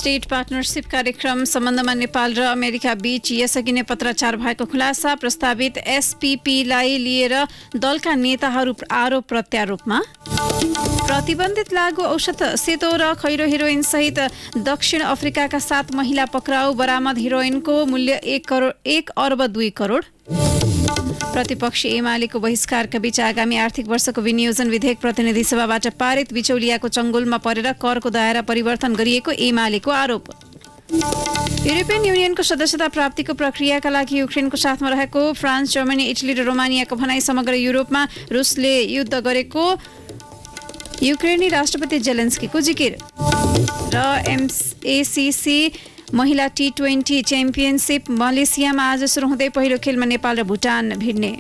State partnership कार्यक्रम सम्बन्धमा नेपाल र अमेरिका बीच यसअघि नै पत्राचार भएको खुलासा। प्रस्तावित एसपीपीलाई लिएर दलका नेताहरू आरोप प्रत्यारोपमा। प्रतिबन्धित लागू औषध सेतो र खैरो हेरोइन सहित दक्षिण अफ्रिकाका 7 महिला पक्राउ। बरामद हेरोइनको मूल्य 1 अर्ब 2 करोड। प्रतिपक्षी एमालेको बहिष्कारका बीच आगामी आर्थिक वर्षको विनियोजन विधेयक प्रतिनिधि सभाबाट पारित। बिचौलियाको चङ्गुलमा परेर करको दायरा परिवर्तन गरिएको एमालेको आरोप। युरोपियन युनियनको सदस्यता प्राप्तिको प्रक्रियाका लागि युक्रेनको साथमा रहेको फ्रान्स, जर्मनी, इटली र रोमानियाको भनाई समग्र युरोपमा रुसले युद्ध गरेको युक्रेनी राष्ट्रपति जेलेन्स्कीको जिकिर। र एमएसीसी महिला T20 च्याम्पियनसिप मलेसियामा आज सुरु हुँदै पहिलो खेलमा नेपाल र भुटान भिड्ने।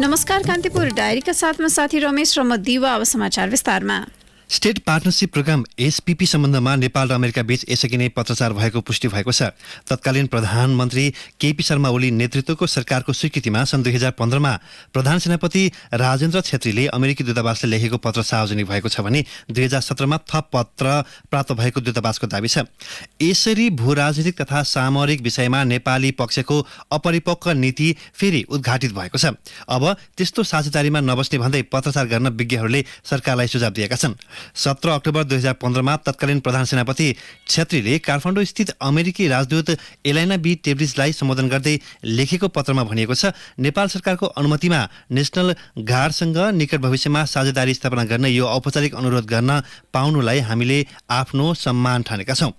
नमस्कार, कान्तिपुर डायरीका साथमा साथी रमेश र म दिवा। अब समाचार विस्तारमा। स्टेट पार्टनरशिप प्रोग्राम एसपीपी सम्बन्धमा नेपाल र अमेरिका बीच यसअघि नै पत्राचार भएको पुष्टि भएको छ। तत्कालीन प्रधानमन्त्री केपी शर्मा ओली नेतृत्वको सरकारको स्वीकृतिमा सन् 2015मा प्रधान सेनापति राजेन्द्र छेत्रीले अमेरिकी दूतावासले लेखेको पत्र सार्वजनिक भएको छ भने 2017मा थप पत्र प्राप्त भएको दूतावासको दाबी छ। यसरी भू-राजनीतिक तथा सामरिक विषयमा नेपाली पक्षको अपरिपक्व नीति फेरि उद्घाटित भएको छ। अब त्यस्तो साझेदारीमा नबस्ने भन्दै पत्राचार गर्न विज्ञहरूले सरकारलाई सुझाव दिएका छन्। 17 अक्टोबर 2015मा तत्कालीन प्रधान सेनापति छेत्रीले काठमाडौँ स्थित अमेरिकी राजदूत एलाइना बी टेब्रिजलाई सम्बोधन गर्दै लेखेको पत्रमा भनिएको छ, नेपाल सरकारको अनुमतिमा नेशनल गार्डसँग निकट भविष्यमा साझेदारी स्थापना गर्न यो औपचारिक अनुरोध गर्न पाउनुलाई हामीले आफ्नो सम्मान ठानेका छौँ।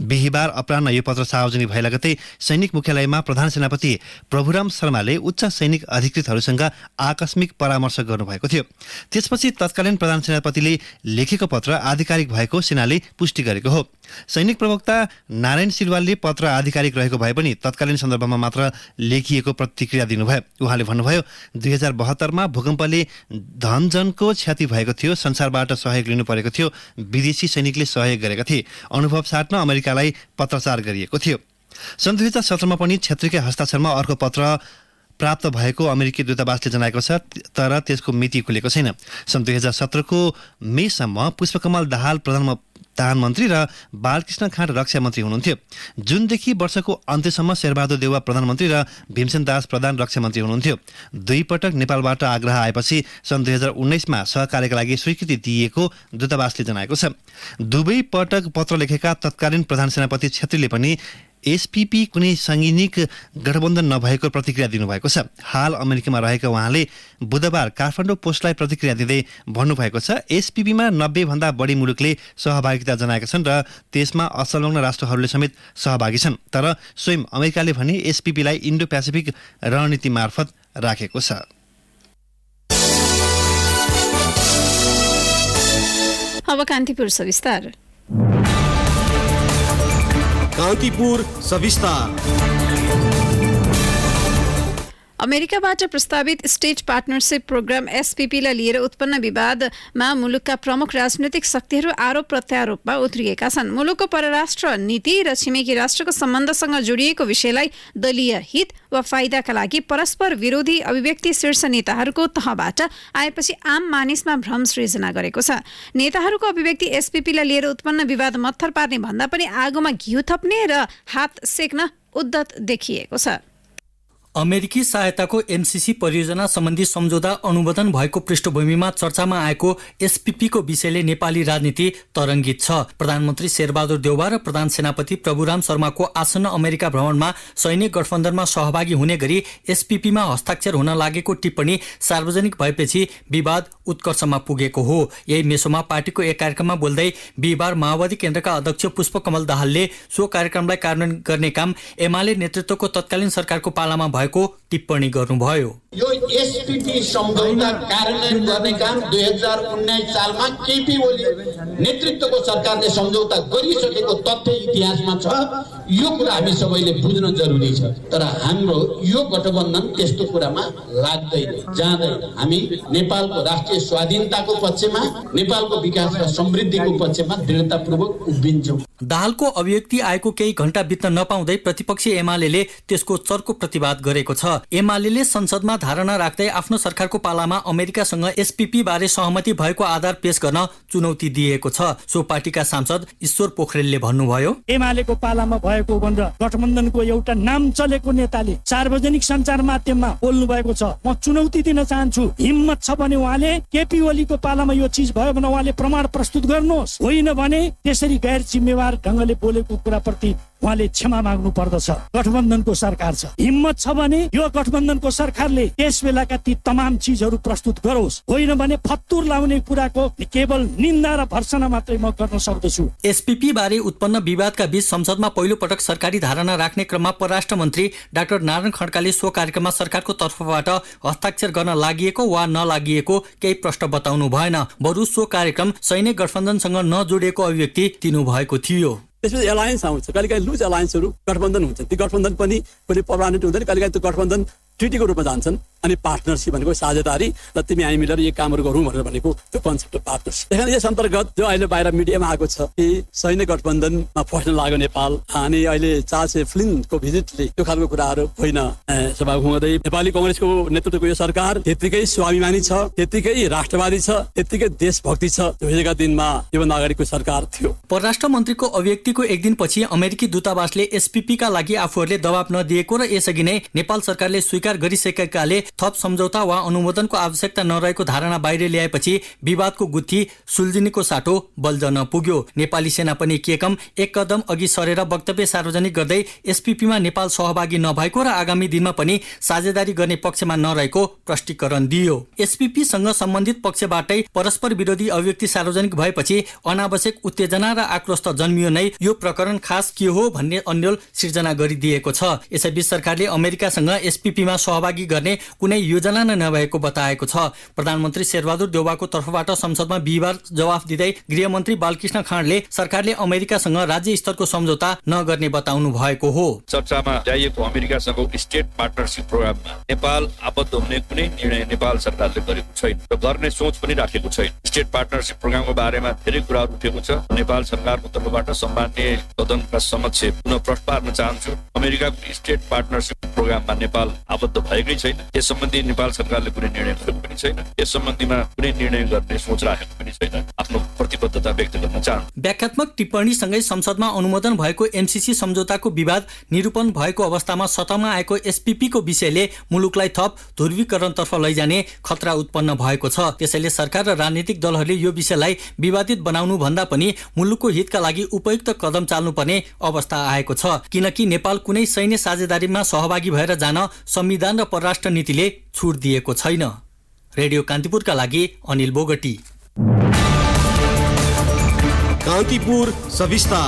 बिहिबार अपराह्न यो पत्र सार्वजनिक भए लगतै सैनिक मुख्यालयमा प्रधान सेनापति प्रभुराम शर्माले उच्च सैनिक अधिकृतहरूसँग आकस्मिक परामर्श गर्नुभएको थियो। त्यसपछि तत्कालीन प्रधान सेनापतिले लेखेको पत्र आधिकारिक भएको सेनाले पुष्टि गरेको हो। सैनिक प्रवक्ता नारायण सिलवालले पत्र आधिकारिक रहेको भए पनि तत्कालीन सन्दर्भमा मात्र लेखिएको प्रतिक्रिया दिनुभयो। उहाँले भन्नुभयो, 2072मा भूकम्पले धनजनको क्षति भएको थियो, संसारबाट सहयोग लिनु परेको थियो, विदेशी सैनिकले सहयोग गरेका थिए, अनुभव साट्न अमेरिकालाई पत्राचार गरिएको थियो। सन् 2017मा पनि छेत्रीकै हस्ताक्षरमा अर्को पत्र प्राप्त भएको अमेरिकी दूतावासले जनाएको छ, तर त्यसको मिति खुलेको छैन। सन् 2017को मेसम्म पुष्पकमल दाहाल प्रधानमन्त्री र बालकृष्ण खाँड रक्षा मन्त्री हुनुहुन्थ्यो। जुनदेखि वर्षको अन्त्यसम्म शेरबहादुर देउवा प्रधानमन्त्री र भीमसेन दास प्रधान रक्षा मन्त्री हुनुहुन्थ्यो। 2 पटक नेपालबाट आग्रह आएपछि सन् 2019मा सहकार्यका लागि स्वीकृति दिएको दूतावासले जनाएको छ। दुवै पटक पत्र लेखेका तत्कालीन प्रधान सेनापति छेत्रीले पनि एसपीपी कुनै सैनिक गठबन्धन नभएको प्रतिक्रिया दिनुभएको छ। हाल अमेरिकामा रहेका उहाँले बुधबार काठमाडौँ पोस्टलाई प्रतिक्रिया दिँदै भन्नुभएको छ, एसपीपीमा 90 भन्दा बढी मुलुकले सहभागिता जनाएका छन् र त्यसमा असंलग्न राष्ट्रहरूले समेत सहभागी छन्। तर स्वयं अमेरिकाले भने एसपीपीलाई इन्डो पेसिफिक रणनीति मार्फत राखेको छ। अब कान्तिपुर सविस्तार। कान्तिपुर सविस्तार। अमेरिकाबाट प्रस्तावित स्टेट पार्टनरशिप प्रोग्राम एसपीपीलाई लिएर उत्पन्न विवादमा मुलुकका प्रमुख राजनैतिक शक्तिहरू आरोप प्रत्यारोपमा उत्रिएका छन्। मुलुकको परराष्ट्र नीति र छिमेकी राष्ट्रको सम्बन्धसँग जोडिएको विषयलाई दलीय हित वा फाइदाका लागि परस्पर विरोधी अभिव्यक्ति शीर्ष नेताहरूको तहबाट आएपछि आम मानिसमा भ्रम सृजना गरेको छ। नेताहरूको अभिव्यक्ति एसपीपीलाई लिएर उत्पन्न विवाद मत्थर पार्ने भन्दा पनि आगोमा घिउ थप्ने र हात सेक्न उद्यत देखिएको छ। अमेरिकी सहायताको एमसीसी परियोजना सम्बन्धी सम्झौता अनुमोदन भएको पृष्ठभूमिमा चर्चामा आएको एसपीपीको विषयले नेपाली राजनीति तरङ्गित छ। प्रधानमन्त्री शेरबहादुर देउवा र प्रधान सेनापति प्रभुराम शर्माको आसन्न अमेरिका भ्रमणमा सैनिक गठबन्धनमा सहभागी हुने गरी एसपीपीमा हस्ताक्षर हुन लागेको टिप्पणी सार्वजनिक भएपछि विवाद उत्कर्षमा पुगेको हो। यही मेसोमा पार्टीको एक कार्यक्रममा बोल्दै बिहिबार माओवादी केन्द्रका अध्यक्ष पुष्पकमल दाहालले सो कार्यक्रमलाई कार्यान्वयन गर्ने काम एमाले नेतृत्वको तत्कालीन सरकारको पालामा भएको टिप्पणी गर्नुभयो। यो एसपीपी सम्झौता कार्यान्वयन गर्ने काम 2019 सालमा केपी ओली नेतृत्वको सरकारले सम्झौता गरिसकेको तथ्य इतिहासमा छ। यो कुरा हामी सबैले बुझ्न जरुरी छ। तर हाम्रो यो गठबन्धन त्यस्तो कुरामा लाग्दैन, जाँदैन। हामी नेपालको राष्ट्रिय स्वाधीनताको पक्षमा, नेपालको विकास र समृद्धिको पक्षमा दृढतापूर्वक उभिन्छौँ। दाहालको अभिव्यक्ति आएको केही घण्टा बित्न नपाउँदै प्रतिपक्षी एमाले त्यसको चर्को प्रतिवाद गरेको छ। एमाले संसदमा धारणा राख्दै आफ्नो सरकारको पालामा अमेरिकासँग एसपीपी बारे सहमति भएको आधार पेश गर्न चुनौती दिएको छ। सो पार्टीका सांसद ईश्वर पोखरेलले भन्नुभयो, एमालेको पालामा भएको भनेर गठबन्धनको एउटा नाम चलेको नेताले सार्वजनिक सञ्चार माध्यममा बोल्नु भएको छ। म चुनौती दिन चाहन्छु, हिम्मत छ भने उहाँले केपी ओलीको पालामा यो चीज भयो भने उहाँले प्रमाण प्रस्तुत गर्नुहोस्, होइन भने त्यसरी गैर जिम्मेवार ढंगले बोलेको कुराप्रति उहाँले क्षमा माग्नु पर्दछ। गठबन्धनको सरकार छ, हिम्मत छ भने यो गठबन्धनको सरकारले त्यस बेलाका ती तमाम चीजहरू प्रस्तुत गरोस्, होइन भने फत्तुर लाउने कुराको केवल निन्दा र भर्सना मात्रै म गर्न सक्दछु। एसपीपी बारे उत्पन्न विवादका बीच संसदमा पहिलो पटक सरकारी धारणा राख्ने क्रममा परराष्ट्र मन्त्री डाक्टर नारायण खड्काले सो कार्यक्रममा सरकारको तर्फबाट हस्ताक्षर गर्न लागिएको वा नलागिएको केही प्रश्न बताउनु भएन। बरु सो कार्यक्रम सैनिक गठबन्धनसँग नजोडिएको अभिव्यक्ति दिनु भएको थियो। त्यसपछि एलायन्स आउँछ, कहिलेकाहीँ लुज एलायन्सहरू गठबन्धन हुन्छ, ती गठबन्धन पनि कहिले पर्मानेन्ट हुँदैन, कहिलेकाहीँ त्यो गठबन्धन ट्रिटीको रूपमा जान्छन्। अनि पार्टनरसिप भनेको साझेदारी र तिमी हामी मिलेर यो कामहरू गरौँ भनेर भनेको त्यो कन्सेप्ट अफ पार्टनरसिप। त्यही यस अन्तर्गत जो अहिले बाहिर मिडियामा आएको छ कि सैन्य गठबन्धनमा फस्न लाग्यो नेपाल, अनि अहिले चार्ल्स फ्लिनको भिजिटले त्यो खालको कुराहरू होइन। सभामुख महोदय, नेपाली कांग्रेसको नेतृत्वको यो सरकार त्यत्तिकै स्वाभिमानी छ, त्यत्तिकै राष्ट्रवादी छ, त्यत्तिकै देशभक्ति छ। हिजोका दिनमा योभन्दा अगाडिको सरकार थियो। परराष्ट्र मन्त्रीको अभिव्यक्तिको एक दिनपछि अमेरिकी दूतावासले एसपीपीका लागि आफूहरूले दबाब नदिएको र यसअघि नै नेपाल सरकारले स्वीकार गरिसकेकाले थप सम्झौता वा अनुमोदनको आवश्यकता नरहेको धारणा बाहिर ल्याएपछि विवादको गुत्थी सुल्झिनेको साटो बल्झन पुग्यो। नेपाली सेना पनि के कम एक कदम अघि सरेर वक्तव्य सार्वजनिक गर्दै एसपीपीमा नेपाल सहभागी नभएको र आगामी दिनमा पनि साझेदारी गर्ने पक्षमा नरहेको प्रष्टीकरण दियो। एसपीपीसँग सम्बन्धित पक्षबाटै परस्पर विरोधी अभिव्यक्ति सार्वजनिक भएपछि अनावश्यक उत्तेजना र आक्रोश त जन्मियो नै, यो प्रकरण खास के हो भन्ने अन्यल सिर्जना गरिदिएको छ। यसैबीच सरकारले अमेरिकासँग एसपीपीमा सहभागी गर्ने कुनै योजना नै नभएको बताएको छ। प्रधानमन्त्री शेरबहादुर देउवाको तर्फबाट संसदमा बिहिबार जवाफ दिँदै गृहमन्त्री बालकृष्ण खाँडले सरकारले अमेरिकासँग राज्य स्तरको सम्झौता नगर्ने बताउनु भएको हो। चर्चामा ल्याइएको अमेरिकासँगको स्टेट पार्टनरसिप प्रोग्राममा नेपाल आबद्ध हुने कुनै निर्णय नेपाल सरकारले गरेको छैन र गर्ने सोच पनि राखेको छैन। स्टेट पार्टनरसिप प्रोग्रामको बारेमा धेरै कुराहरू उठेको छ। नेपाल सरकारको तर्फबाट सम्माननीय सदनका समक्ष पुनः प्रश्न पार्न चाहन्छु, अमेरिकाको स्टेट पार्टनरसिप प्रोग्राममा नेपाल आबद्ध भएकै छैन। यस सम्बन्धी नेपाल सरकारले कुनै निर्णय गरेको पनि छैन। यस सम्बन्धीमा कुनै निर्णय गर्ने सोच राखेको पनि छैन। आफ्नो प्रतिबद्धता व्यक्त गर्न चाहन्छु। व्याख्यात्मक टिप्पणीसँगै संसदमा अनुमोदन भएको एमसीसी सम्झौताको विवाद निरूपण भएको अवस्थामा सतहमा आएको एसपीपीको विषयले मुलुकलाई थप ध्रुवीकरणतर्फ लैजाने खतरा उत्पन्न भएको छ। त्यसैले सरकार र राजनीतिक दलहरूले यो विषयलाई विवादित बनाउनु भन्दा पनि मुलुकको हितका लागि उपयुक्त कदम चाल्नुपर्ने अवस्था आएको छ, किनकि नेपाल कुनै सैन्य साझेदारीमा सहभागी भएर जान संविधान र परराष्ट्र नीतिले छुट दिएको छैन। रेडियो कान्तिपुरका लागि अनिल बोगटी। कान्तिपुर सविस्ता।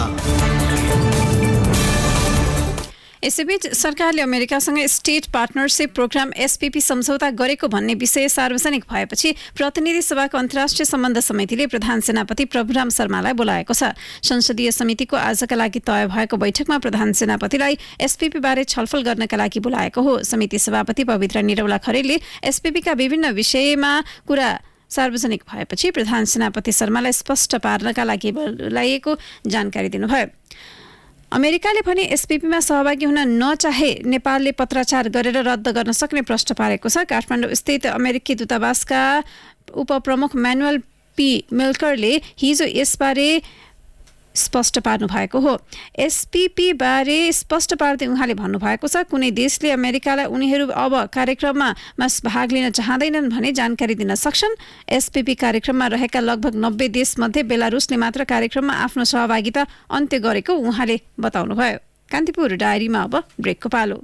यसैबीच सरकारले अमेरिकासँग स्टेट पार्टनरसिप प्रोग्राम एसपीपी सम्झौता गरेको भन्ने विषय सार्वजनिक भएपछि प्रतिनिधि सभाको अन्तर्राष्ट्रिय सम्बन्ध समितिले प्रधान सेनापति प्रभुराम शर्मालाई बोलाएको छ। संसदीय समितिको आजका लागि तय भएको बैठकमा प्रधान सेनापतिलाई एसपीपी बारे छलफल गर्नका लागि बोलाएको हो। समिति सभापति पवित्र निरौला खरेलले एसपीपीका विभिन्न विषयमा कुरा सार्वजनिक भएपछि प्रधान सेनापति शर्मालाई स्पष्ट पार्नका लागि बोलाइएको जानकारी दिनुभयो। अमेरिकाले भने एसपीपीमा सहभागी हुन नचाहे नेपालले पत्राचार गरेर रद्द गर्न सक्ने प्रश्न पारेको छ। काठमाडौँ स्थित अमेरिकी दूतावासका उपप्रमुख म्यानुअल पी मिल्करले हिजो यसबारे स्पष्ट पार्नु भएको हो। एसपीपी बारे स्पष्ट पार्दै उहाँले भन्नुभएको छ, कुनै देशले अमेरिकालाई उनीहरू अब कार्यक्रममा भाग लिन चाहँदैनन् भने जानकारी दिन सक्छन्। एसपीपी कार्यक्रममा रहेका लगभग 90 देशमध्ये बेलारुसले मात्र कार्यक्रममा आफ्नो सहभागिता अन्त्य गरेको उहाँले बताउनुभयो। कान्तिपुर डायरीमा अब ब्रेकको पालो।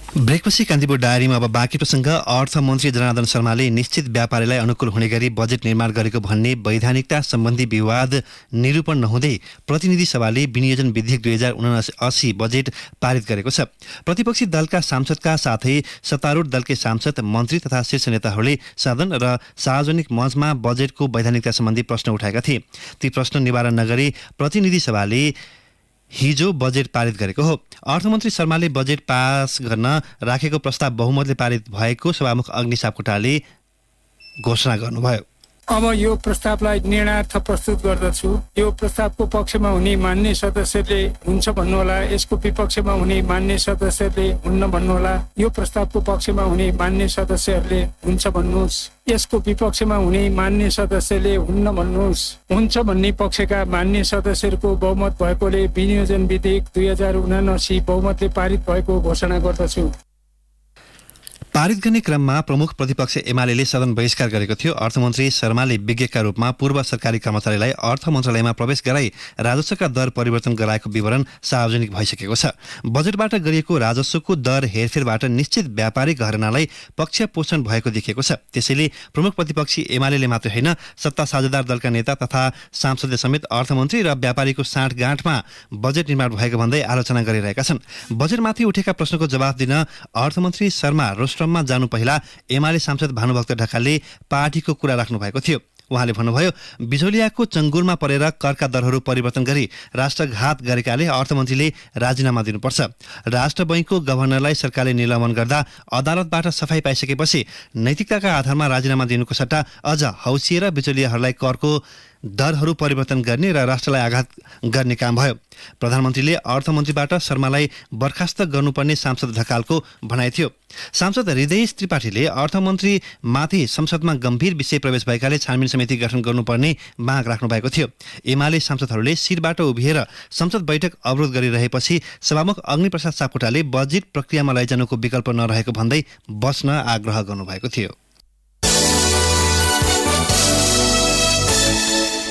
ब्रेकपछि कान्तिपुर डायरीमा अब बाँकी प्रसङ्ग। अर्थमन्त्री जनार्दन शर्माले निश्चित व्यापारीलाई अनुकूल हुने गरी बजेट निर्माण गरेको भन्ने वैधानिकता सम्बन्धी विवाद निरूपण नहुँदै प्रतिनिधि सभाले विनियोजन विधेयक 2079 बजेट पारित गरेको छ। प्रतिपक्षी दलका सांसदका साथै सत्तारूढ दलकै सांसद, मन्त्री तथा शीर्ष नेताहरूले सदन र सार्वजनिक मञ्चमा बजेटको वैधानिकता सम्बन्धी प्रश्न उठाएका थिए। ती प्रश्न निवारण नगरी प्रतिनिधि सभाले हिजो बजेट पारित गरेको हो। अर्थमन्त्री शर्माले बजेट पास गर्न राखेको प्रस्ताव बहुमतले पारित भएको सभामुख अग्नि सापकोटाले घोषणा गर्नुभयो। अब यो प्रस्तावलाई निर्णयार्थ प्रस्तुत गर्दछु। यो प्रस्तावको पक्षमा हुने मान्य सदस्यले हुन्छ भन्नुहोला, यसको विपक्षमा हुने मान्य सदस्यले हुन्न भन्नुहोला। यो प्रस्तावको पक्षमा हुने मान्य सदस्यहरूले हुन्छ भन्नुहोस्, यसको विपक्षमा हुने मान्य सदस्यले हुन्न भन्नुहोस्। हुन्छ भन्ने पक्षका मान्य सदस्यहरूको बहुमत भएकोले विनियोजन विधेयक 2079 बहुमतले पारित भएको घोषणा गर्दछु। पारित गर्ने क्रममा प्रमुख प्रतिपक्ष एमाले सदन बहिष्कार गरेको थियो। अर्थमन्त्री शर्माले विज्ञका रूपमा पूर्व सरकारी कर्मचारीलाई अर्थ मन्त्रालयमा प्रवेश गराई राजस्वका दर परिवर्तन गराएको विवरण सार्वजनिक भइसकेको छ। बजेटबाट गरिएको राजस्वको दर हेरफेरबाट निश्चित व्यापारिक घरानालाई पक्ष पोषण भएको देखिएको छ। त्यसैले प्रमुख प्रतिपक्षी एमाले मात्रै होइन, सत्ता साझेदार दलका नेता तथा सांसदले समेत अर्थमन्त्री र व्यापारीको साँठगाँठमा बजेट निर्माण भएको भन्दै आलोचना गरिरहेका छन्। बजेटमाथि उठेका प्रश्नको जवाफ दिन अर्थमन्त्री शर्मा रोस्ट्रममा जानु पहिला एमाले सांसद भानुभक्त ढकालले पार्टीको कुरा राख्नु भएको थियो। उहाँले भन्नुभयो, बिचौलियाको चङ्गुलमा परेर करका दरहरू परिवर्तन गरी राष्ट्रघात गरेकाले अर्थमन्त्रीले राजीनामा दिनुपर्छ। राष्ट्र बैङ्कको गभर्नरलाई सरकारले निलम्बन गर्दा अदालतबाट सफाई पाइसकेपछि नैतिकताका आधारमा राजीनामा दिनुको सट्टा अझ हौसिएर बिचौलियाहरूलाई करको दरहरू परिवर्तन गर्ने र राष्ट्रलाई आघात गर्ने काम भयो। प्रधानमन्त्रीले अर्थमन्त्रीबाट शर्मालाई बर्खास्त गर्नुपर्ने सांसद ढकालको भनाइ थियो। सांसद हृदय त्रिपाठीले अर्थमन्त्रीमाथि संसदमा गम्भीर विषय प्रवेश भएकाले छानबिन समिति गठन गर्नुपर्ने माग राख्नु भएको थियो। एमाले सांसदहरूले शिरबाट उभिएर संसद बैठक अवरोध गरिरहेपछि सभामुख अग्निप्रसाद सापकोटाले बजेट प्रक्रियामा लैजानुको विकल्प नरहेको भन्दै बस्न आग्रह गर्नुभएको थियो।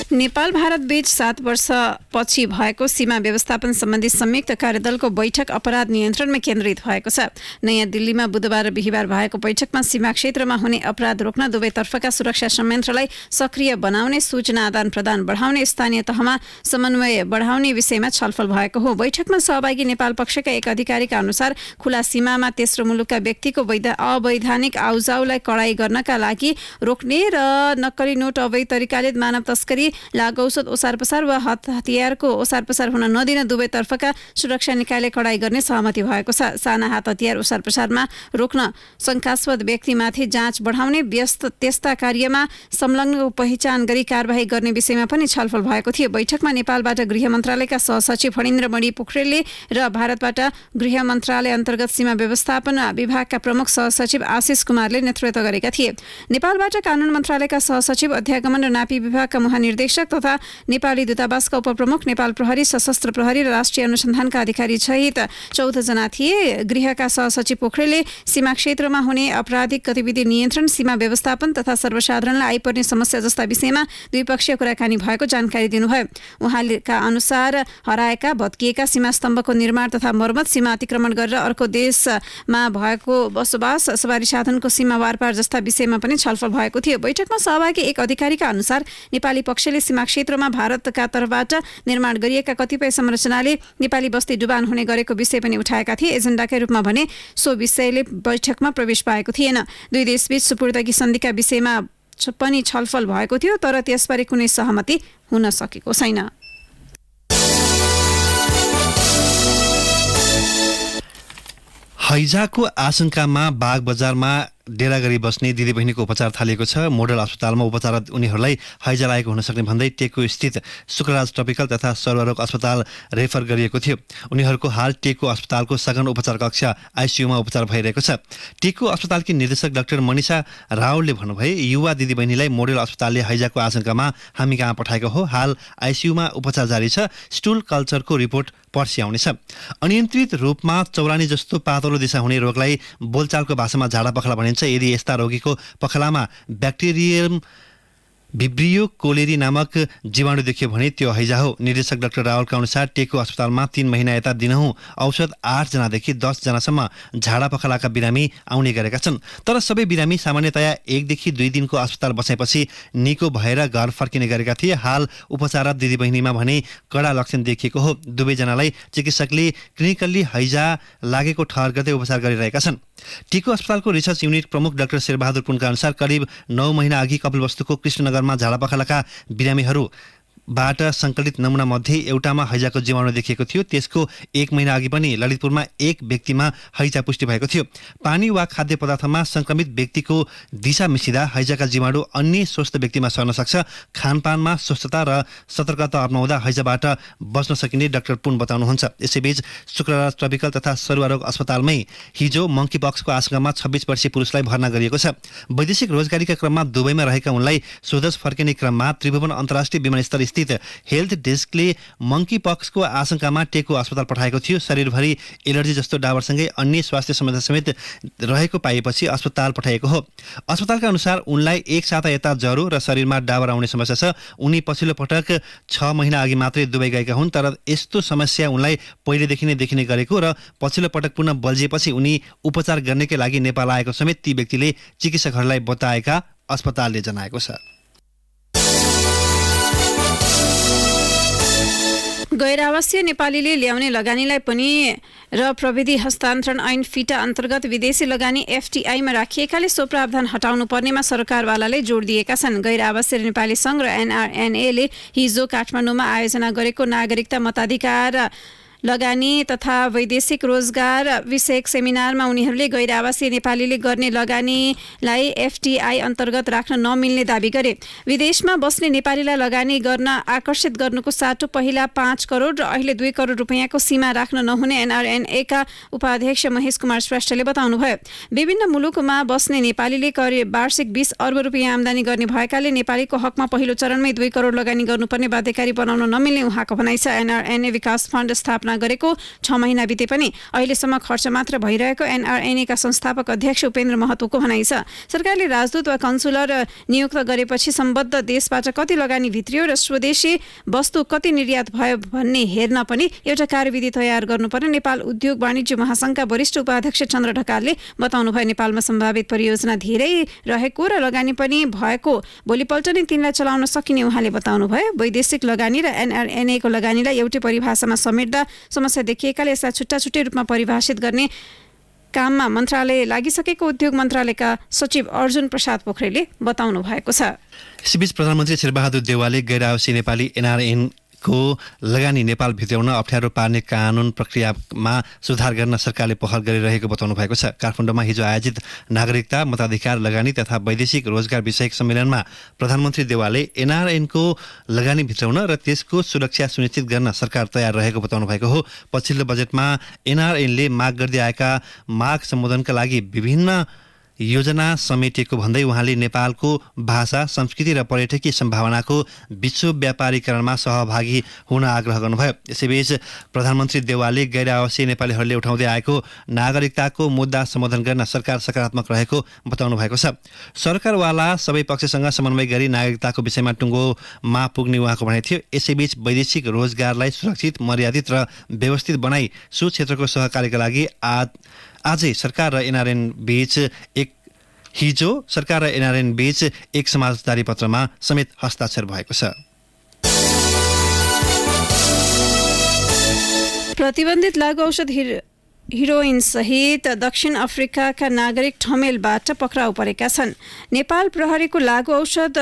नेपाल भारत बीच 7 वर्षपछि भएको सीमा व्यवस्थापन सम्बन्धी संयुक्त कार्यदलको बैठक अपराध नियन्त्रणमा केन्द्रित भएको छ। नयाँ दिल्लीमा बुधबार र बिहिबार भएको बैठकमा सीमा क्षेत्रमा हुने अपराध रोक्न दुवैतर्फका सुरक्षा संयन्त्रलाई सक्रिय बनाउने, सूचना आदान प्रदान बढाउने, स्थानीय तहमा समन्वय बढाउने विषयमा छलफल भएको हो। बैठकमा सहभागी नेपाल पक्षका एक अधिकारीका अनुसार खुला सीमामा तेस्रो मुलुकका व्यक्तिको अवैधानिक आउजाउलाई कडाई गर्नका लागि रोक्ने र नक्कली नोट अवैध तरिकाले मानव तस्करी, लागु औषध ओसार पसार वा हतियारको ओसार पसार हुन नदिन दुवैतर्फका सुरक्षा निकायले कडाई गर्ने सहमति भएको छ। साना हात हतियार ओसार पसारमा रोक्न शङ्कास्पद व्यक्तिमाथि जाँच बढाउने, त्यस्ता कार्यमा संलग्नको पहिचान गरी कारबाही गर्ने विषयमा पनि छलफल भएको थियो। बैठकमा नेपालबाट गृह मन्त्रालयका सहसचिव फणीन्द्र मणि पोखरेलले र भारतबाट गृह मन्त्रालय अन्तर्गत सीमा व्यवस्थापन विभागका प्रमुख सहसचिव आशिष कुमारले नेतृत्व गरेका थिए। नेपालबाट कानुन मन्त्रालयका सहसचिव, अध्यागमन र नापी विभागका महानिर्देशक तथा नेपाली दूतावासका उपप्रमुख, नेपाल प्रहरी, सशस्त्र प्रहरी र राष्ट्रिय अनुसन्धानका अधिकारी सहित 14 जना थिए। गृहका सहसचिव पोखरेलले सीमा क्षेत्रमा हुने आपराधिक गतिविधि नियन्त्रण, सीमा व्यवस्थापन तथा सर्वसाधारणलाई आइपर्ने समस्या जस्ता विषयमा द्विपक्षीय कुराकानी भएको जानकारी दिनुभयो। उहाँका अनुसार हराएका, भत्किएका सीमा स्तम्भको निर्माण तथा मर्मत, सीमा अतिक्रमण गरेर अर्को देशमा भएको बसोबास, सवारी साधनको सीमा वारपार जस्ता विषयमा पनि छलफल भएको थियो। बैठकमा सहभागी एक अधिकारीका अनुसार नेपाली पक्षले सीमा क्षेत्रमा भारतका तर्फबाट निर्माण गरिएका कतिपय संरचनाले नेपाली बस्ती डुबान हुने गरेको विषय पनि उठाएका थिए। एजेन्डाकै रूपमा भने सो विषयले बैठकमा प्रवेश पाएको थिएन। दुई देशबीच सुपुर्दगी सन्धिका विषयमा पनि छलफल भएको थियो, तर त्यसबारे कुनै सहमति हुन सकेको छैन। हैजाको आशंकामा बाग बजारमा डेरा गरी बस्ने दिदीबहिनीको उपचार थालिएको छ। मोडल अस्पतालमा उपचाररत उनीहरूलाई हैजा लागेको हुन सक्ने भन्दै टेकु स्थित शुक्रराज ट्रपिकल तथा सर्वरोग अस्पताल रेफर गरिएको थियो। उनीहरूको हाल टेकु अस्पतालको सघन उपचार कक्ष आइसियुमा उपचार भइरहेको छ। टेकु अस्पतालकी निर्देशक डाक्टर मनिषा रावलले भन्नुभए, युवा दिदीबहिनीलाई मोडल अस्पतालले हैजाको आशंकामा हामी कहाँ पठाएको हो। हाल आइसियुमा उपचार जारी छ। स्टुल कल्चरको रिपोर्ट पर्सि आउनेछ। अनियन्त्रित रूपमा चौरानी जस्तो पातलो दिशा हुने रोगलाई बोलचालको भाषामा झाडा पखला भनिन्छ। यदि यस्ता रोगीको पखलामा ब्याक्टेरियम भिब्रियो कोलेरी नामक जीवाणु देखियो भने त्यो हैजा हो। निर्देशक डाक्टर रावलका अनुसार टेकु अस्पतालमा 3 महिना यता दिनहुँ औषध 8 जनादेखि 10 जनासम्म झाडा पखलाका बिरामी आउने गरेका छन्। तर सबै बिरामी सामान्यतया 1 देखि 2 दिनको अस्पताल बसाएपछि निको भएर घर फर्किने गरेका थिए। हाल उपचाररत दिदीबहिनीमा भने कडा लक्षण देखिएको हो। दुवैजनालाई चिकित्सकले क्लिनिकल्ली हैजा लागेको ठहर गर्दै उपचार गरिरहेका छन्। टेकु अस्पतालको रिसर्च युनिट प्रमुख डाक्टर शेरबहादुर पुनका अनुसार करिब 9 महिना अघि कपिलवस्तुको कृष्णनगरमा झाडापखालाका बिरामीहरू बाट सङ्कलित नमुना मध्ये एउटामा हैजाको जीवाणु देखिएको थियो। त्यसको 1 महिना अघि पनि ललितपुरमा एक व्यक्तिमा हैजा पुष्टि भएको थियो। पानी वा खाद्य पदार्थमा संक्रमित व्यक्तिको दिशा मिसिँदा हैजाका जीवाणु अन्य स्वस्थ व्यक्तिमा सर्न सक्छ। खानपानमा स्वस्थता र सतर्कता अपनाउँदा हैजाबाट बच्न सकिने डाक्टर पुन बताउनुहुन्छ। यसैबीच शुक्रबार ट्रपिकल तथा सरुवा रोग अस्पतालमै हिजो मंकी पक्सको आशंकामा 26 वर्षीय पुरुषलाई भर्ना गरिएको छ। वैदेशिक रोजगारीका क्रममा दुबईमा रहेका उनलाई स्वदेश फर्किने क्रममा त्रिभुवन अन्तर्राष्ट्रिय विमानस्थल स्थित हेल्थ डेस्कले मंकी पक्सको आशंकामा टेकु अस्पताल पठाएको थियो। शरीरभरि एलर्जी जस्तो डावरसँगै अन्य स्वास्थ्य समस्या समेत रहेको पाइएपछि अस्पताल पठाइएको हो। अस्पतालका अनुसार उनलाई एक साता यता ज्वरो र शरीरमा डावर आउने समस्या छ। उनी पछिल्लो पटक 6 महिना अघि मात्रै दुबई गएका हुन्, तर यस्तो समस्या उनलाई पहिलेदेखि नै देखिने गरेको र पछिल्लो पटक पुनः बल्झिएपछि उनी उपचार गर्नकै लागि नेपाल आएको समेत ती व्यक्तिले चिकित्सकहरूलाई बताएका अस्पतालले जनाएको छ। गैर आवासीय नेपालीले ल्याउने लगानीलाई पनि र प्रविधि हस्तान्तरण ऐन फिटा अन्तर्गत विदेशी लगानी एफटीआईमा राखिएकाले सो प्रावधान हटाउनु पर्नेमा सरकारवालाले जोड दिएका छन्। गैर आवासीय नेपाली संघ र एनआरएनएले हिजो काठमाडौँमा आयोजना गरेको नागरिकता मताधिकार लगानी तथा वैदेशिक रोजगार विषयक सेमिनारमा उनीहरूले गैर आवासीय नेपालीले गर्ने लगानीलाई एफटीआई अन्तर्गत राख्न नमिल्ने दाबी गरे। विदेशमा बस्ने नेपालीलाई लगानी गर्न आकर्षित गर्नुको साटो पहिला 5 करोड र अहिले 2 करोड रुपैयाँको सीमा राख्न नहुने एनआरएनएका उपाध्यक्ष महेश कुमार श्रेष्ठले बताउनुभयो। विभिन्न मुलुकमा बस्ने नेपालीले करिब वार्षिक 20 अर्ब रुपैयाँ आमदानी गर्ने भएकाले नेपालीको हकमा पहिलो चरणमै 2 करोड लगानी गर्नुपर्ने बाध्यकारी बनाउन नमिल्ने उहाँको भनाइ छ। एनआरएनए विकास फण्ड स्थापना गरेको 6 महिना बिते पनि अहिलेसम्म खर्च मात्र भइरहेको एनआरएनएका संस्थापक अध्यक्ष उपेन्द्र महतोको भनाइ छ। सरकारले राजदूत वा कन्सुलर नियुक्त गरेपछि सम्बद्ध देशबाट कति लगानी भित्रियो र स्वदेशी वस्तु कति निर्यात भयो भन्ने हेर्न पनि एउटा कार्यविधि तयार गर्नुपर्ने नेपाल उद्योग वाणिज्य महासंघका वरिष्ठ उपाध्यक्ष चन्द्र ढकालले बताउनुभयो। नेपालमा सम्भावित परियोजना धेरै रहेको र लगानी पनि भएको भोलिपल्ट नै तिनलाई चलाउन सकिने उहाँले बताउनुभयो। वैदेशिक लगानी र एनआरएनएको लगानीलाई एउटै परिभाषामा समेट्दा समस्या देखिएकाले यसलाई छुट्टा छुट्टै रूपमा परिभाषित गर्ने काममा मन्त्रालय लागिसकेको उद्योग मन्त्रालयका सचिव अर्जुन प्रसाद पोखरेलले बताउनु भएको छ। यसैबीच प्रधानमन्त्री शेरबहादुर देउवाले गैर आवासीय नेपाली एनआरएन को लगानी नेपाल भित्राउन अप्ठ्यारो पार्ने कानुन प्रक्रियामा सुधार गर्न सरकारले पहल गरिरहेको बताउनु भएको छ। काठमाडौँमा हिजो आयोजित नागरिकता मताधिकार लगानी तथा वैदेशिक रोजगार विषयक सम्मेलनमा प्रधानमन्त्री देउवाले एनआरएनको लगानी भित्राउन र त्यसको सुरक्षा सुनिश्चित गर्न सरकार तयार रहेको बताउनु भएको हो। पछिल्लो बजेटमा एनआरएनले माग गर्दै आएका माग सम्बोधनका लागि विभिन्न योजना समेटिएको भन्दै उहाँले नेपालको भाषा, संस्कृति र पर्यटकीय सम्भावनाको विश्व व्यापारीकरणमा सहभागी हुन आग्रह गर्नुभयो। यसैबीच प्रधानमन्त्री देउवाले गैर आवासीय नेपालीहरूले उठाउँदै आएको नागरिकताको मुद्दा सम्बोधन गर्न सरकार सकारात्मक रहेको बताउनु भएको छ। सरकारवाला सबै पक्षसँग समन्वय गरी नागरिकताको विषयमा टुङ्गोमा पुग्ने उहाँको भनाइ थियो। यसैबीच वैदेशिक रोजगारलाई सुरक्षित, मर्यादित र व्यवस्थित बनाई सो क्षेत्रको सहकार्यका लागि आजै सरकार र एनआरएन बीच एक समाजदारी पत्रमा समेत हस्ताक्षर भएको छ। प्रतिबन्धित लागु औषध हिरोइन सहित दक्षिण अफ्रिकाका नागरिक ठमेलबाट पक्राउ परेका छन्। नेपाल प्रहरीको लागु औषध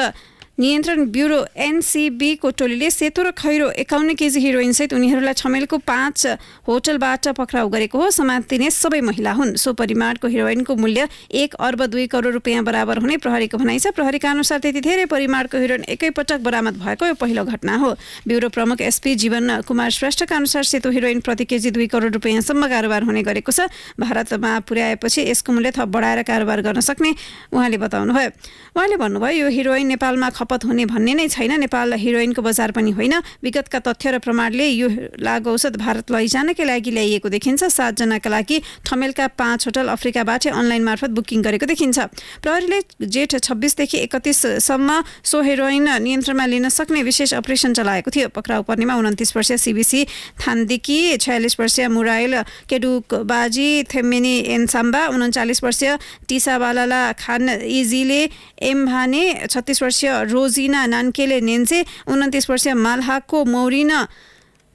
नियन्त्रण ब्युरो एनसीबीको टोलीले सेतो र खैरो 51 केजी हिरोइन सहित उनीहरूलाई छमेलको 5 होटलबाट पक्राउ गरेको हो। समातिने सबै महिला हुन्। सो परिमाणको हिरोइनको मूल्य 1 अर्ब 2 करोड रुपैयाँ बराबर हुने प्रहरीको भनाइ छ। प्रहरीका अनुसार त्यति धेरै परिमाणको हिरोइन एकैपटक बरामद भएको यो पहिलो घटना हो। ब्युरो प्रमुख एसपी जीवन कुमार श्रेष्ठका अनुसार सेतो हिरोइन प्रति केजी 2 करोड रुपैयाँसम्म कारोबार हुने गरेको छ। भारतमा पुर्याएपछि यसको मूल्य थप बढाएर कारोबार गर्न सक्ने उहाँले बताउनुभयो। उहाँले भन्नुभयो यो हिरोइन नेपालमा खपत हुने भन्ने नै छैन। नेपाल हिरोइनको बजार पनि होइन। विगतका तथ्य र प्रमाणले यो लागु औषध भारत लैजानकै लागि ल्याइएको देखिन्छ। 7 जनाका लागि ठमेलका 5 होटल अफ्रिकाबाट अनलाइन मार्फत बुकिङ गरेको देखिन्छ। प्रहरीले जेठ 26 देखि 31 सम्म सो हिरोइन नियन्त्रणमा लिन सक्ने विशेष अपरेसन चलाएको थियो। पक्राउ पर्नेमा 29 वर्षीय सीबीसी थान्दिकी, 46 वर्षीय मुराइल केडुकबाजी थेम्मेनी एनसाम्बा, 39 वर्षीय टिसाबालाला खान इजीले एम भाने, 36 वर्षीय रोजिना नान्केले नेन्से, 29 वर्षीय माल्हाको मौरिना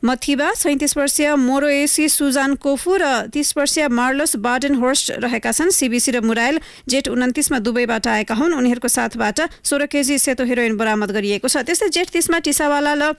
मथिबा 37 वर्षीय मोरोएसी सुजान कोफू र 30 वर्षीय मार्लोस बाडेनहोर्स्ट रहेका छन्। सीबीसी र मुरायल जेठ 29 मा दुबईबाट आएका हुन्। उनीहरूको साथबाट 16 केजी सेतो हेरोइन बरामद गरिएको छ। त्यस्तै जेठ 30 मा टिसावाला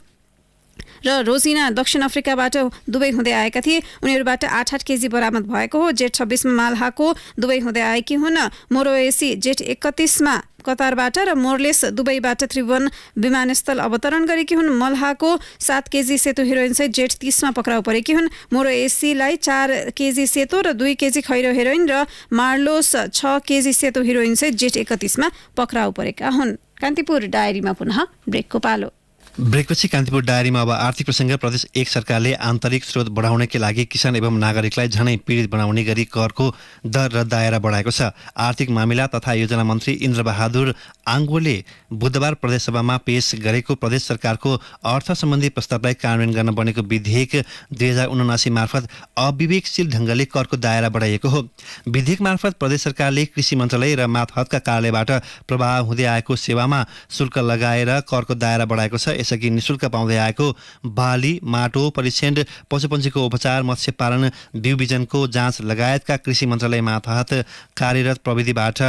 र रोजिना दक्षिण अफ्रिकाबाट दुबई हुँदै आएका थिए। उनीहरूबाट 8-8 केजी बरामद भएको हो। जेठ 26 मा माल्हाको दुबई हुँदै आएकी हुन्। मोरोएसी जेठ 31 मा कतारबाट र मोरलेस दुबईबाट त्रिभुवन विमानस्थल अवतरण गरेकी हुन्। मल्हाको 7 केजी सेतो हेरोइन सहित जेठ 30 मा पक्राउ परेकी हुन्। मोरोएसीलाई 4 केजी सेतो र 2 केजी खैरो हेरोइन र मार्लोस 6 केजी सेतो हेरोइन सहित जेठ 31 मा पक्राउ परेका हुन्। कान्तिपुर डायरीमा पुनः ब्रेकको पालो। ब्रेकपछि कान्तिपुर डायरीमा अब आर्थिक प्रसङ्ग। प्रदेश 1 सरकारले आन्तरिक स्रोत बढाउनका लागि किसान एवं नागरिकलाई झनै पीडित बनाउने गरी करको दर र दायरा बढाएको छ। आर्थिक मामिला तथा योजना मन्त्री इन्द्रबहादुर आङ्गोले बुधबार प्रदेशसभामा पेश गरेको प्रदेश सरकारको अर्थ सम्बन्धी प्रस्तावलाई कार्यान्वयन गर्न बनेको विधेयक 2079 मार्फत अविवेकशील ढङ्गले करको दायरा बढाइएको हो। विधेयक मार्फत प्रदेश सरकारले कृषि मन्त्रालय र मातहतका कार्यालयबाट प्रवाह हुँदै आएको सेवामा शुल्क लगाएर करको दायरा बढाएको छ। यसअघि निशुल्क पाउँदै आएको बाली, माटो परीक्षण, पशुपन्छीको उपचार, मत्स्य पालन, बिउ बिजनको जाँच लगायतका कृषि मन्त्रालय मातहत कार्यरत प्रविधिबाट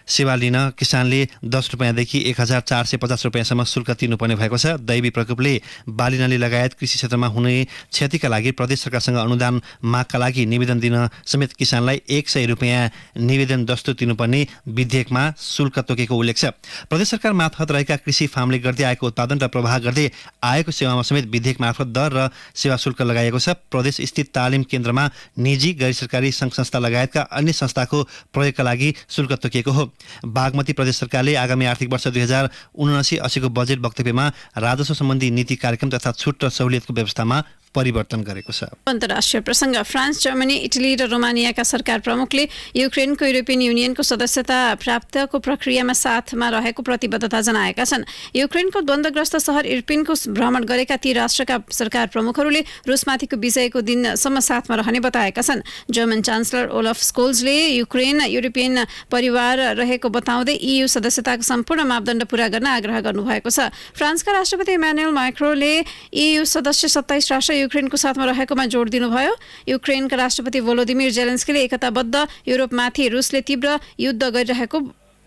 सेवा लिन किसानले 10 रुपियाँदेखि 1450 रुपियाँसम्म शुल्क तिर्नुपर्ने भएको छ। दैवी प्रकोपले बाली नली लगायत कृषि क्षेत्रमा हुने क्षतिका लागि प्रदेश सरकारसँग अनुदान मागका लागि निवेदन दिन समेत किसानलाई 100 रुपियाँ निवेदन दस्तुर तिर्नुपर्ने विधेयकमा शुल्क तोकेको उल्लेख छ। प्रदेश सरकार मातहत रहेका कृषि फार्मले गर्दै आएको उत्पादन र प्रवाह गर्दै आएको सेवामा समेत विधेयक मार्फत दर र सेवा शुल्क लगाइएको छ। प्रदेश स्थित तालिम केन्द्रमा निजी गैर सरकारी सङ्घ संस्था लगायतका अन्य संस्थाको प्रयोगका लागि शुल्क तोकिएको हो। बागमती प्रदेश सरकारले आगामी आर्थिक वर्ष 2079-80 को बजेट वक्तव्यमा राजस्व सम्बन्धी नीति कार्यक्रम तथा छुट र सहुलियतको व्यवस्थामा परिवर्तन गरेको छ। अन्तर्राष्ट्रिय प्रसङ्ग। फ्रान्स, जर्मनी, इटली र रोमानियाका सरकार प्रमुखले युक्रेनको युरोपियन युनियनको सदस्यता प्राप्तको प्रक्रियामा साथमा रहेको प्रतिबद्धता जनाएका छन्। युक्रेनको द्वन्द्वग्रस्त सहर इर्पिनको भ्रमण गरेका ती राष्ट्रका सरकार प्रमुखहरूले रुसमाथिको विजयको दिनसम्म साथमा रहने बताएका छन्। जर्मन चान्सलर ओलफ स्कोल्जले युक्रेन युरोपियन परिवार रहेको बताउँदै EU सदस्यताको सम्पूर्ण मापदण्ड पूरा गर्न आग्रह गर्नुभएको छ। फ्रान्सका राष्ट्रपति इमानुएल मैक्रोले EU सदस्य 27 राष्ट्र युक्रेनको साथमा रहेकोमा जोड दिनुभयो। युक्रेनका राष्ट्रपति भोलोदिमिर जेलेन्स्कीले एकताबद्ध युरोपमाथि रुसले तीव्र युद्ध गरिरहेको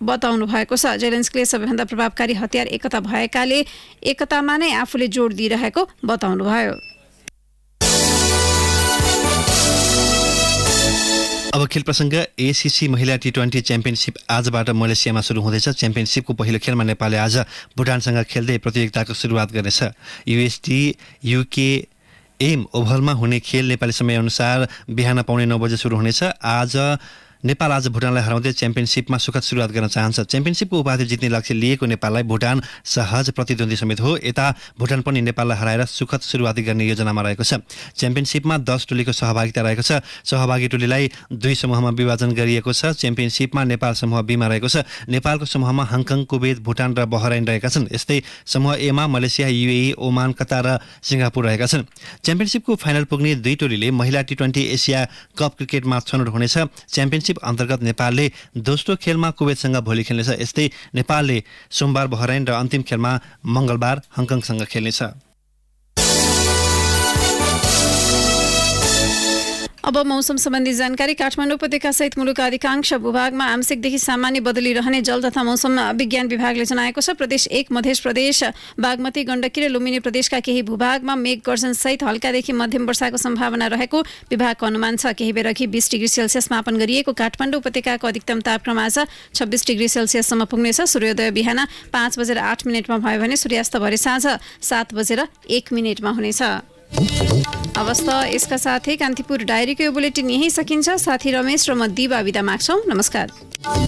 बताउनु भएको छ। जेलेन्स्कीले सबैभन्दा प्रभावकारी हतियार एकता भएकाले एकतामा नै आफूले जोड दिइरहेको बताउनुभयो। अब खेल प्रसङ्ग। ACC महिला T20 च्याम्पियनसिप आजबाट मलेसियामा सुरु हुँदैछ। च्याम्पियनसिपको पहिलो खेलमा नेपालले आज भुटानसँग खेल्दै प्रतियोगिताको सुरुवात गर्नेछ। UST UKM ओभलमा हुने खेल नेपाली समयअनुसार बिहान 9:15 बजे सुरु हुनेछ। नेपाल आज भुटानलाई हराउँदै च्याम्पियनसिपमा सुखद सुरुवात गर्न चाहन्छ। च्याम्पियनसिपको उपाधि जित्ने लक्ष्य लिएको नेपाललाई भुटान सहज प्रतिद्वन्दी समेत हो। यता भुटान पनि नेपाललाई हराएर सुखद सुरुवाती गर्ने योजनामा रहेको छ। च्याम्पियनसिपमा 10 टोलीको सहभागिता रहेको छ। सहभागी टोलीलाई 2 समूहमा विभाजन गरिएको छ। च्याम्पियनसिपमा नेपाल समूह B मा रहेको छ। नेपालको समूहमा हङकङ, कुवेत, भुटान र बहराइन रहेका छन्। यस्तै समूह A मा मलेसिया, UAE, ओमान, कतार र सिङ्गापुर रहेका छन्। च्याम्पियनसिपको फाइनल पुग्ने 2 टोलीले महिला T20 एसिया कप क्रिकेटमा छनौट हुनेछ। च्याम्पियनसिप अन्तर्गत नेपालले दोस्रो खेलमा कुवेतसँग भोलि खेल्नेछ। यस्तै नेपालले सोमबार बहराइन र अन्तिम खेलमा मङ्गलबार हङकङसँग खेल्नेछ। अब मौसम सम्बन्धी जानकारी। काठमाडौँ उपत्यका सहित मुलुकका अधिकांश भूभागमा आंशिकदेखि सामान्य बदली रहने जल तथा मौसम विज्ञान विभागले जनाएको छ। प्रदेश 1 मध्य प्रदेश, बागमती, गण्डकी र लुम्बिनी प्रदेशका केही भूभागमा मेघ गर्जन सहित हल्कादेखि मध्यम वर्षाको सम्भावना रहेको विभागको अनुमान छ। केही बेर अघि 20 डिग्री सेल्सियस मापन गरिएको काठमाडौँ उपत्यकाको अधिकतम तापक्रम आज 26 डिग्री सेल्सियससम्म पुग्नेछ। सूर्योदय बिहान 5:08 भयो भने सूर्यास्त भरे साँझ 7:01 हुनेछ। अवस्था यसका साथै कान्तिपुर डायरीको यो बुलेटिन यही सकिन्छ। साथी रमेश र म दिवा बिदा माग्छौँ। नमस्कार।